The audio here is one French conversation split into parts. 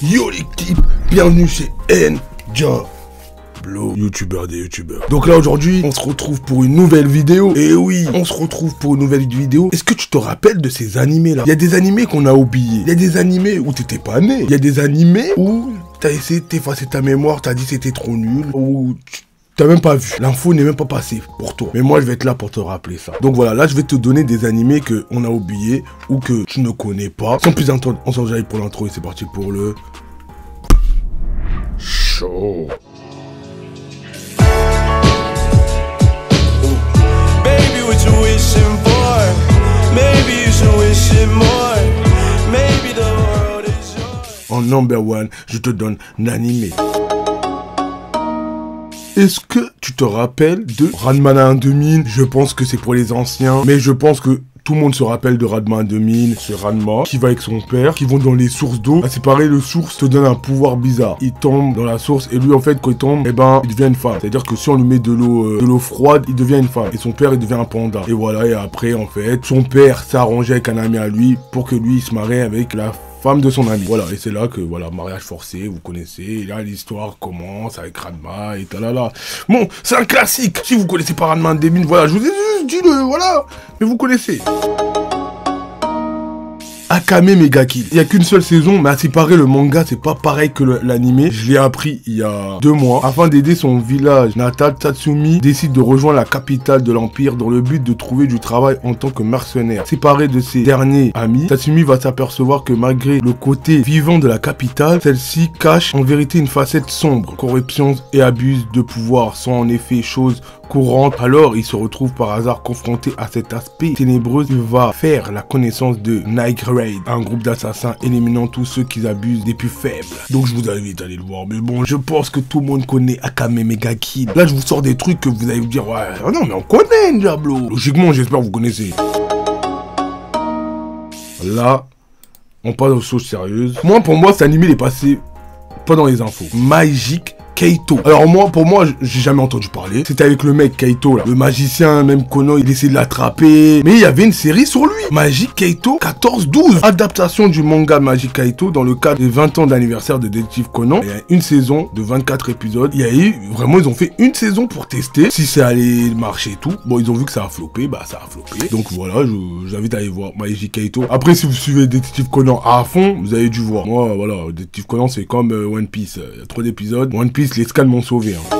Yo l'équipe, bienvenue chez N-Diablo, youtubeur des youtubeurs. Donc là aujourd'hui, on se retrouve pour une nouvelle vidéo. Et oui, on se retrouve pour une nouvelle vidéo. Est-ce que tu te rappelles de ces animés là? Il y a des animés qu'on a oubliés. Il y a des animés où t'étais pas né. Il y a des animés où t'as essayé d'effacer ta mémoire, t'as dit c'était trop nul, ou t'as même pas vu. L'info n'est même pas passée pour toi. Mais moi, je vais être là pour te rappeler ça. Donc voilà, là, je vais te donner des animés que on a oubliés ou que tu ne connais pas. Sans plus attendre, on s'en jaille pour l'intro et c'est parti pour le show. Baby, what you wishing for? Maybe you should wish it more. Maybe the world is yours. En number one, je te donne l'animé. Est-ce que tu te rappelles de Ranma 2000? Je pense que c'est pour les anciens, mais je pense que tout le monde se rappelle de Ranma 2000. C'est Ranma qui va avec son père, qui vont dans les sources d'eau. Ah, c'est pareil, le source te donne un pouvoir bizarre. Il tombe dans la source et lui, en fait, quand il tombe, eh ben, il devient une femme. C'est-à-dire que si on lui met de l'eau froide, il devient une femme. Et son père, il devient un panda. Et voilà, et après, en fait, son père s'est arrangé avec un ami à lui pour que lui, il se marie avec la femme de son ami. Voilà, et c'est là que, voilà, mariage forcé, vous connaissez, et là, l'histoire commence avec Ranma, et talala. Bon, c'est un classique. Si vous connaissez pas Ranma 2000, voilà, je vous ai juste dit voilà, mais vous connaissez. Akame Mega Kill. Il n'y a qu'une seule saison, mais à s'y paraît, le manga, c'est pas pareil que l'animé. Je l'ai appris il y a 2 mois. Afin d'aider son village natal, Tatsumi décide de rejoindre la capitale de l'Empire dans le but de trouver du travail en tant que mercenaire. Séparé de ses derniers amis, Tatsumi va s'apercevoir que malgré le côté vivant de la capitale, celle-ci cache en vérité une facette sombre. Corruption et abus de pouvoir sont en effet choses courantes. Alors, il se retrouve par hasard confronté à cet aspect ténébreux. Il va faire la connaissance de Night Raid, un groupe d'assassins éliminant tous ceux qui abusent des plus faibles. Donc je vous invite à aller le voir. Mais bon, je pense que tout le monde connaît Akame Mega Kill. Là, je vous sors des trucs que vous allez vous dire, ouais, non, mais on connaît Diablo. Logiquement, j'espère que vous connaissez. Là, on passe aux choses sérieuses. Moi, pour moi, cet animé, il est passé pas dans les infos. Magic Kaito. Alors moi, pour moi, j'ai jamais entendu parler. C'était avec le mec Kaito là, le magicien, même Kono, il essayait de l'attraper. Mais il y avait une série sur lui. Magic Kaito 14-12. Adaptation du manga Magic Kaito dans le cadre des 20 ans d'anniversaire de Détective Conan. Il y a une saison de 24 épisodes. Il y a eu, vraiment, ils ont fait une saison pour tester si ça allait marcher et tout. Bon, ils ont vu que ça a floppé, bah ça a floppé. Donc voilà, j'invite à aller voir Magic Kaito. Après, si vous suivez Détective Conan à fond, vous avez dû voir. Moi, voilà, Détective Conan, c'est comme One Piece. Il y a trop d'épisodes. One Piece, les scans m'ont sauvé. Hein.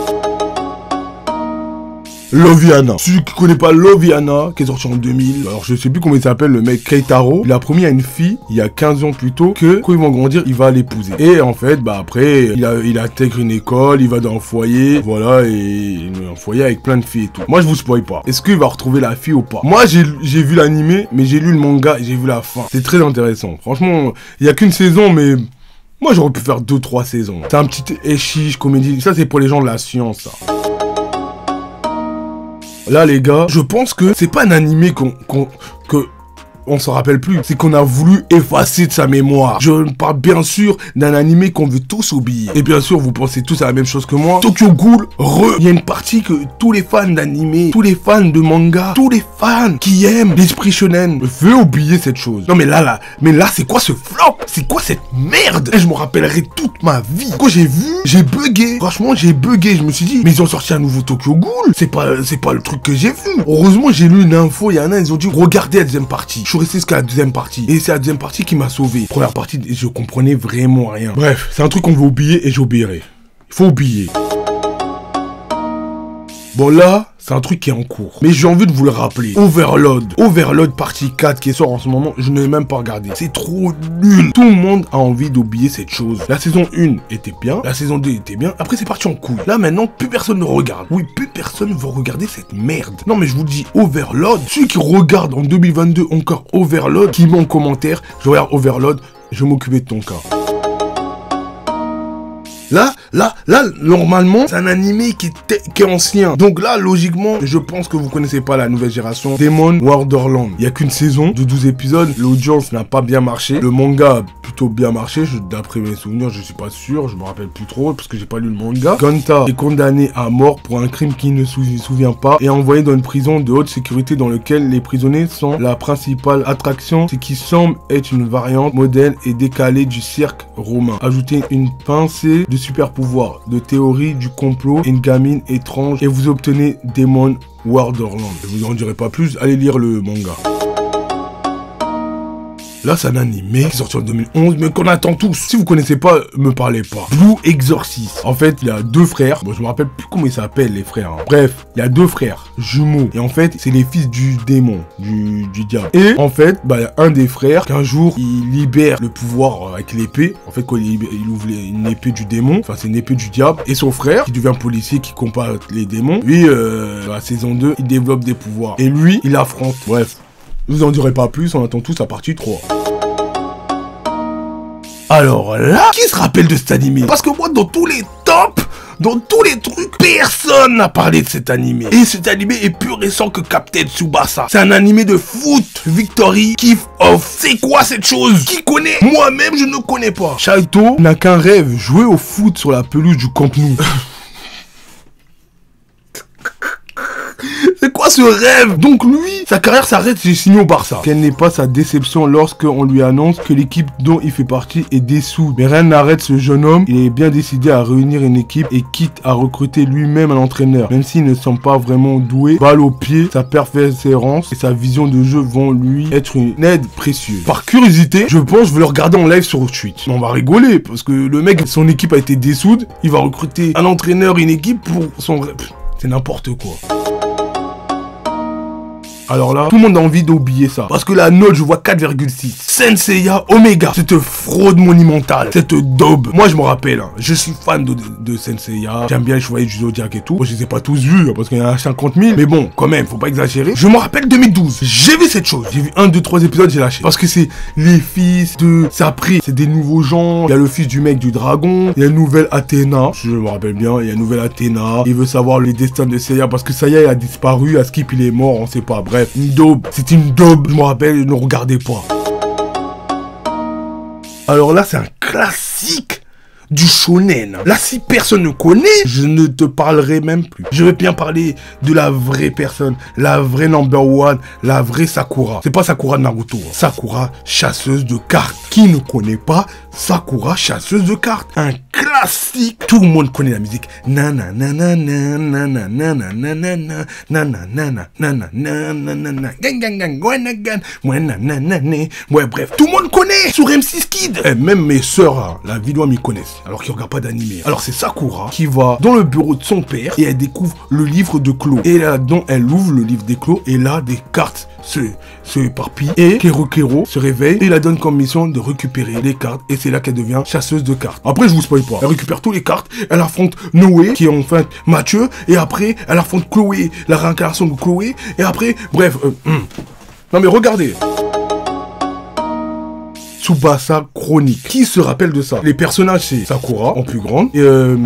Loviana. Celui qui connaît pas Loviana, qui est sorti en 2000. Alors je sais plus comment il s'appelle, le mec Keitaro. Il a promis à une fille, il y a 15 ans plus tôt, que quand ils vont grandir, il va l'épouser. Et en fait, bah après, il intègre une école, il va dans un foyer. Voilà, et un foyer avec plein de filles et tout. Moi, je vous spoil pas. Est-ce qu'il va retrouver la fille ou pas? Moi, j'ai vu l'animé, mais j'ai lu le manga et j'ai vu la fin. C'est très intéressant. Franchement, il y a qu'une saison, mais moi, j'aurais pu faire 2-3 saisons. C'est un petit échiche, comédie. Ça, c'est pour les gens de la science, ça. Là, les gars, je pense que c'est pas un animé on s'en rappelle plus. C'est qu'on a voulu effacer de sa mémoire. Je parle bien sûr d'un animé qu'on veut tous oublier. Et bien sûr, vous pensez tous à la même chose que moi. Tokyo Ghoul, il y a une partie que tous les fans d'animé, tous les fans de manga, tous les fans qui aiment l'esprit shonen veulent oublier cette chose. Non mais là, c'est quoi ce flop? C'est quoi cette merde? Et je me rappellerai toute ma vie. Quand j'ai vu, j'ai bugué. Franchement, j'ai bugué. Je me suis dit, mais ils ont sorti un nouveau Tokyo Ghoul. C'est pas le truc que j'ai vu. Heureusement, j'ai lu une info. Il y en a, ils ont dit, regardez la deuxième partie. Je suis resté jusqu'à la deuxième partie. Et c'est la deuxième partie qui m'a sauvé. Première partie, je comprenais vraiment rien. Bref, c'est un truc qu'on veut oublier et j'oublierai. Il faut oublier. Bon là, c'est un truc qui est en cours. Mais j'ai envie de vous le rappeler. Overlord partie 4 qui sort en ce moment, je n'ai même pas regardé. C'est trop nul. Tout le monde a envie d'oublier cette chose. La saison 1 était bien, la saison 2 était bien. Après c'est parti en couille. Là maintenant, plus personne ne regarde. Oui, plus personne ne veut regarder cette merde. Non mais je vous dis, Overlord, celui qui regarde en 2022 encore Overlord, qui met en commentaire, je regarde Overlord, je vais m'occuper de ton cas. Là, Là, normalement, c'est un animé qui est ancien. Donc là, logiquement, je pense que vous connaissez pas la nouvelle génération. Demon Wonderland. Il y a qu'une saison de 12 épisodes. L'audience n'a pas bien marché. Le manga a plutôt bien marché. D'après mes souvenirs, je suis pas sûr. Je me rappelle plus trop parce que j'ai pas lu le manga. Gonta est condamné à mort pour un crime qu'il ne se souvient pas et envoyé dans une prison de haute sécurité dans laquelle les prisonniers sont la principale attraction, ce qui semble être une variante modèle et décalée du cirque romain. Ajoutez une pincée de super pouvoir, de théorie du complot et une gamine étrange et vous obtenez Demon Wonderland. Je vous en dirai pas plus, allez lire le manga. Là, c'est un animé qui est sorti en 2011, mais qu'on attend tous. Si vous connaissez pas, me parlez pas. Blue Exorcist. En fait, il y a deux frères. Bon, je me rappelle plus comment ils s'appellent, les frères. Hein. Bref, il y a deux frères jumeaux. Et en fait, c'est les fils du démon, du diable. Et en fait, il y a un des frères qu'un jour, il libère le pouvoir avec l'épée. En fait, quand il ouvre une épée du démon, enfin, c'est une épée du diable. Et son frère, qui devient policier, qui combat les démons, lui, dans la saison 2, il développe des pouvoirs. Et lui, il affronte. Bref. Je vous en dirai pas plus, on attend tous la partie 3. Alors là, qui se rappelle de cet animé? Parce que moi, dans tous les tops, dans tous les trucs, personne n'a parlé de cet animé. Et cet animé est plus récent que Captain Tsubasa. C'est un animé de foot. Victory Kick Off. C'est quoi cette chose? Qui connaît? Moi-même, je ne connais pas. Shaito n'a qu'un rêve, jouer au foot sur la pelouse du Camp Nou. C'est quoi ce rêve? Donc lui, sa carrière s'arrête chez signé au Barça. Quelle n'est pas sa déception lorsqu'on lui annonce que l'équipe dont il fait partie est dissoute. Mais rien n'arrête ce jeune homme. Il est bien décidé à réunir une équipe et quitte à recruter lui-même un entraîneur. Même s'il ne semble pas vraiment doué, balle au pied, sa persévérance et sa vision de jeu vont lui être une aide précieuse. Par curiosité, je pense que je vais le regarder en live sur Twitch. On va rigoler parce que le mec, son équipe a été dissoute. Il va recruter un entraîneur et une équipe pour son rêve. C'est n'importe quoi. Alors là, tout le monde a envie d'oublier ça. Parce que la note, je vois 4,6. Senseiya Omega, cette fraude monumentale, cette daube. Moi, je me rappelle, hein, je suis fan de Senseiya. J'aime bien les Chevaliers du Zodiac et tout. Moi, je les ai pas tous vus, hein, parce qu'il y en a 50 000. Mais bon, quand même, faut pas exagérer. Je me rappelle 2012. J'ai vu cette chose. J'ai vu 1, 2, 3 épisodes, j'ai lâché. Parce que c'est les fils de... C'est après, c'est des nouveaux gens. Il y a le fils du mec du dragon. Il y a une nouvelle Athéna. Je me rappelle bien, il y a une nouvelle Athéna. Il veut savoir le destin de Seiya parce que Seiya, il a disparu. Askip, il est mort, on sait pas. Bref. Une daube, c'est une daube, je me rappelle, ne regardez pas. Alors là, c'est un classique du shonen. Là, si personne ne connaît, je ne te parlerai même plus. Je vais bien parler de la vraie personne, la vraie number one, la vraie Sakura. C'est pas Sakura de Naruto, hein. Sakura, chasseuse de cartes. Qui ne connaît pas Sakura, chasseuse de cartes? Un classique. Tout le monde connaît la musique. Nanana, nanana, nanana, nanana, nanana, nanana, gang, gang, gang, guanagan, guananana. Ouais, bref, tout le monde connaît sur M6 Kid. Et même mes sœurs, hein, la vidéo m'y connaissent. Alors qu'ils regardent pas d'animé. Alors c'est Sakura qui va dans le bureau de son père et elle découvre le livre de Clos. Et là-dedans, elle ouvre le livre des Clos et là, des cartes se éparpillent. Et Kero se réveille et la donne comme mission de récupérer les cartes. Et c'est là qu'elle devient chasseuse de cartes. Après, je vous spoil pas. Elle récupère toutes les cartes. Elle affronte Noé, qui est en fait Mathieu. Et après, elle affronte Chloé, la réincarnation de Chloé. Et après, bref. Non mais regardez. Tsubasa Chronique. Qui se rappelle de ça? Les personnages, c'est Sakura, en plus grande, et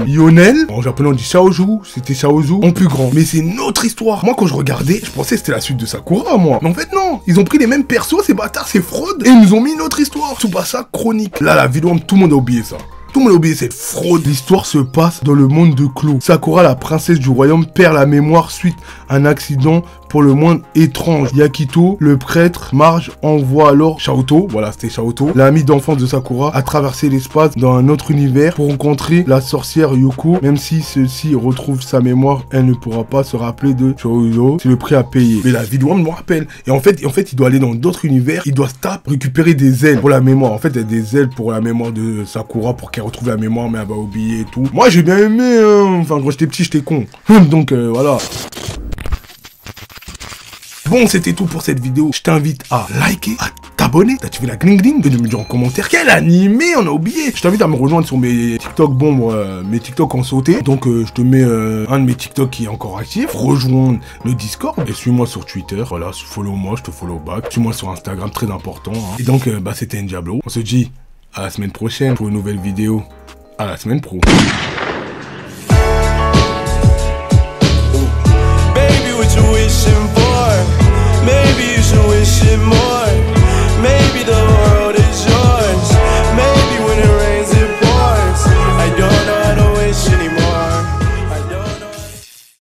Lionel, en japonais on dit Shaozu, c'était Shaozu, en plus grand. Mais c'est une autre histoire. Moi, quand je regardais, je pensais que c'était la suite de Sakura, moi. Mais en fait, non. Ils ont pris les mêmes persos, ces bâtards, ces fraudes, et ils nous ont mis une autre histoire. Tsubasa Chronique. Là, la vidéo, tout le monde a oublié ça. Tout le monde a oublié cette fraude. L'histoire se passe dans le monde de Clos. Sakura, la princesse du royaume, perd la mémoire suite à un accident pour le moins étrange. Yakito, le prêtre, Marge envoie alors Shaoto, voilà c'était Shaoto, l'ami d'enfance de Sakura, à traverser l'espace dans un autre univers pour rencontrer la sorcière Yoko. Même si celle-ci retrouve sa mémoire, elle ne pourra pas se rappeler de Shoujo. C'est le prix à payer. Mais la vidéo me rappelle. Et en fait, il doit aller dans d'autres univers. Il doit récupérer des ailes pour la mémoire. En fait, il y a des ailes pour la mémoire de Sakura pour qu'elle retrouve la mémoire, mais elle va oublier et tout. Moi, j'ai bien aimé. Enfin, quand j'étais petit, j'étais con. Donc, voilà. Bon, c'était tout pour cette vidéo. Je t'invite à liker, à t'abonner, d'activer la gling-gling et de me dire en commentaire quel animé on a oublié. Je t'invite à me rejoindre sur mes TikTok. Bon, mes TikTok ont sauté. Donc, je te mets un de mes TikTok qui est encore actif. Rejoins le Discord et suis-moi sur Twitter. Voilà, follow-moi, je te follow back. Suis-moi sur Instagram, très important. Hein. Et donc, c'était Ndiablo. On se dit à la semaine prochaine pour une nouvelle vidéo. À la semaine pro.